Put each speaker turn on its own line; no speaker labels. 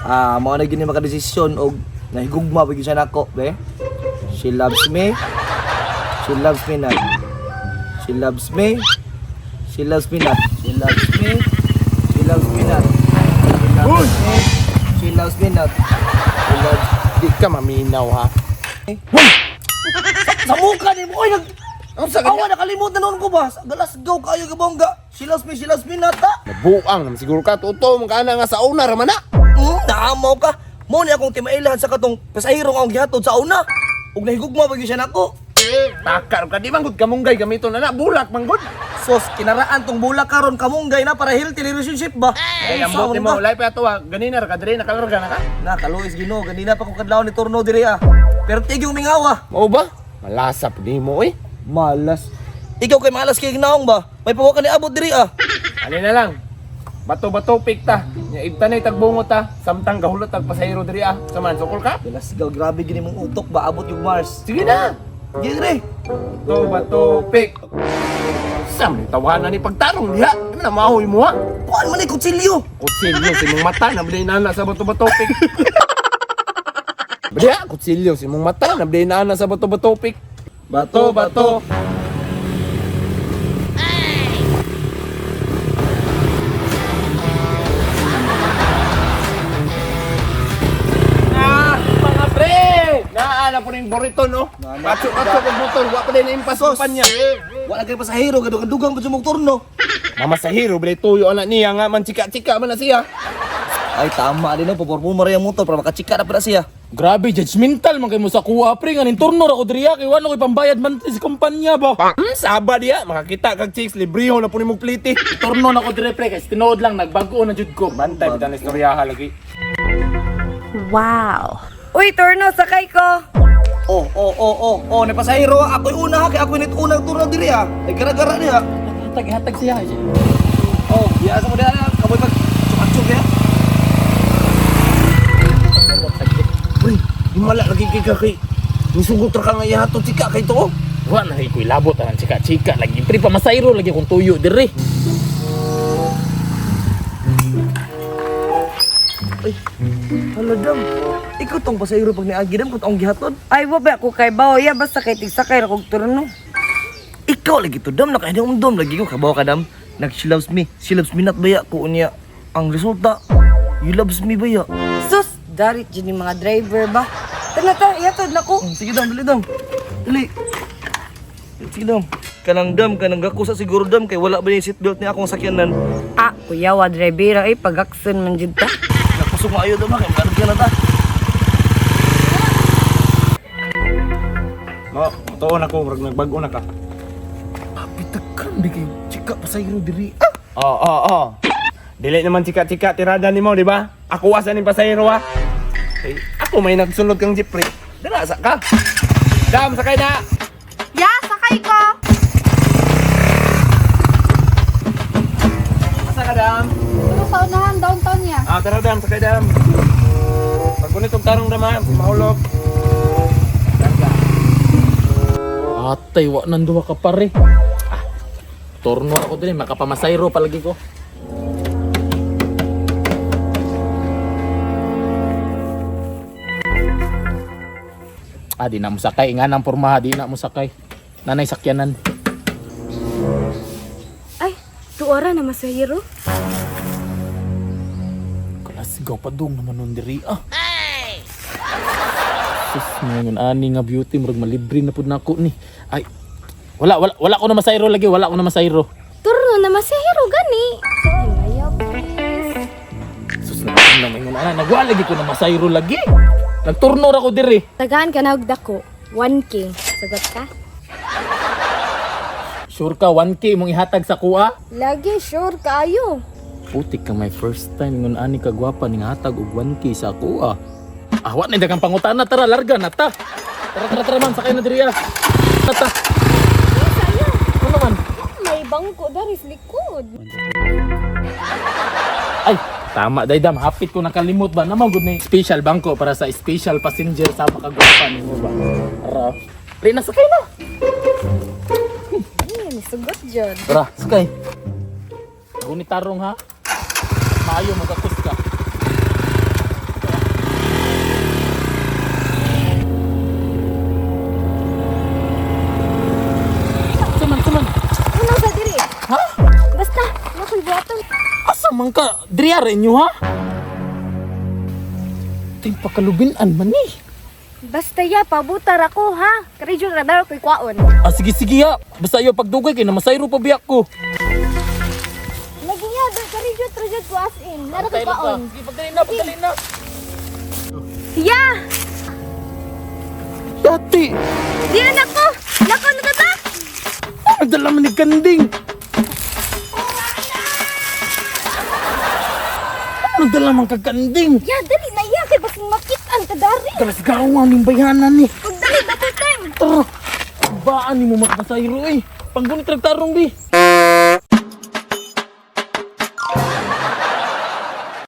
Mao na gini makadesisyon og nahigugma pag siya nako, be. She loves me. She loves me not. She loves me. She loves me not. She loves me. She loves me not. She loves me. She loves me not. She loves.
Di ka maminaw ha.
Sa mukha ni mo, oy nag.
Ang sa
Awa nakalimutan noon ko ba? Sa galasgaw kayo ka bongga. She loves me not ta.
Nabuang naman siguro ka. Totoo mong kana nga sa una raman na.
Naamaw ka. Mo ni akong timailahan sa katong pasahero nga akong gihatod sa una. Ug nahigugma pag siya nako.
Takar ka. Di manggod kamunggay gamiton na na. Bulak manggod.
Sos, kinaraan tong bulak karon kamunggay na para healthy relationship ba?
Ay, ang buti mo. Ulay pa ito ha. Ganina ka. Dali nakalarga na ka.
Kaluis Ginoo, ganina pa kong kadlaw ni turno diri ah. Pero tigyong mingawa.
Mao ba? Malasap di mo eh.
Malas. Ikaw kay malas kay ginaong ba? May pawa ka ni abot diri ah.
Alin na lang. Bato-bato pikta. Nya ibtanay tagbungot ta. Samtang gahulot tag pasahero diri ah. Saman sukol ka?
Galasgaw, grabe gini mong utok ba abot yung Mars.
Sige na.
Dire.
Bato-bato pik. Sam, tawanan ni pagtarong diha. Ano na mahoy mo ha?
Kuan man ni kutsilyo.
Kutsilyo si mong mata na bilay na sa bato-bato pik. Badiha, kutsilyo si mong mata na bilay na sa bato-bato pik. Bato-bato. Mga pre! Naala po rin burrito, no? Patso-patso kong motor, wala pa din na impas
Sos.
niya.
Wala kay pasahero gadugang pa sumog turno.
Mama sa hero, bilay tuyo anak niya nga man chika-chika man na siya.
Ay tama din no, pupurpumar yung motor para makachika na pala siya.
Grabe, judgmental man kay mo sa kuha, pre. Nga turno ra ko diriya kay wano ko'y pambayad man sa kumpanya ba?
Saba diya, makakita kag chicks, libriho na po ni mong pliti.
Turno na ko dire, pre. Kasi tinood lang, nagbago na jud ko.
Bantay, bitan istoryaha lagi.
Wow. Uy, turno, sakay ko.
Ni pasahero ako'y una ha, kay ako'y unang turno diri ha. Ay gara-gara niya.
Hatag siya.
Biasa mo diha na, kamoy pag tsuk-tsuk ya.
Uy, himala lagi kay kay. Nisugot ra ka nga ihaton chika kay to.
Wa na ko'y labot ang chika-chika lagi. Pre, pamasayro lagi kung tuyo dire.
Haladam. Ikaw tong pasahero pag niagi dam kung taong gihatod.
Ay, wabi ako kay Baoya, basta kay tigsakay ra kog turno.
Ikaw lagi to dam, nakaini dam lagi ko kabaw ka dam. She loves me not baya ko niya. Ang resulta, you loves me baya.
Sus, darit dyan yung mga driver ba? Tala ta, yatod na ko.
Sige dam, dali dam. Dali. Sige dam. Kanang gakusa siguro dam kay wala ba yung seatbelt ni akong sakyanan.
Kuya, wa driver ay pag-akson man dyan ta.
Nakusok mo ayo dam kay magkano ka na ta.
Tuon ako, murag nagbago na ka.
Pitakan di kay chika pasahero diri.
Oo. Dili naman chika-chika tirada nimo, di ba? Ako asa ni pasahero ha. Eh, ako may nagsunod kang jeep pre. Dala sa ka. Dam, sakay na.
Ya, sakay ko.
Asa ka, Dam?
Pero sa unahan, downtown niya.
Tara, Dam, sakay, Dam. Pagkunit og tarong, Dam, ha. Mahulog.
Atay, wa nanduha ka pare. Turno ako dire, makapamasayro palagi ko. Di na mo sakay. Nga nang pormaha, di na mo sakay. Nanay sakyanan.
Ay, tuwara na masahiro.
Kalasigaw pa dong naman nun diri Sus, ngayon ani nga beauty. Murag malibre na po na ako ni. Ay, wala ko na masayro lagi. Wala ko na masayro.
Turno na masahiro gani. Ayaw.
Sus, ngayon nagwala lagi ko na masayro lagi. Nagturno ra ko diri.
Tagaan ka na og dako. 1K. Sagot ka?
Sure ka 1K mong ihatag sa kuha?
Lagi, sure kaayo.
Putik ka my first time ngun ani ka gwapa ning hatag og 1K sa kuha. Wa na dagang pangutana, tara larga na ta. Tara man sakay na diri Tata. Ano man?
May bangko dari sa likod.
Ay, tama Daydam, hapit ko nakalimot ba naman gud ni special bangko para sa special passenger sa makagwapa nimo ba. Tara. Pre na sakay na.
Ay, sugot dyan.
Tara, sakay. Gunit tarong ha. Maayo mo ka. Dria rin nyo ha? Ting pakalubinan man eh.
Basta ya, pabutar ako ha. Karidyo radar ko'y kwaon.
Ah, sige ha. Basta iyo pagdugay kay na masayro pa biyak ko.
Lagi nga, karidyo trajud ko as in. Nara ko'y kwaon.
Sige, pagdalin na.
Ya!
Dati,
Di na nako! Nako, nagata!
nagdala man ni Kanding. Nagdala man kag Kanding.
Ya, dali na ya. Kay basing makitaan ka dari.
Karas gawa ning bayanan ni.
Pagdali, bubble time.
Tara. Baan ni mo makasayro eh. Panggunit tarong bi.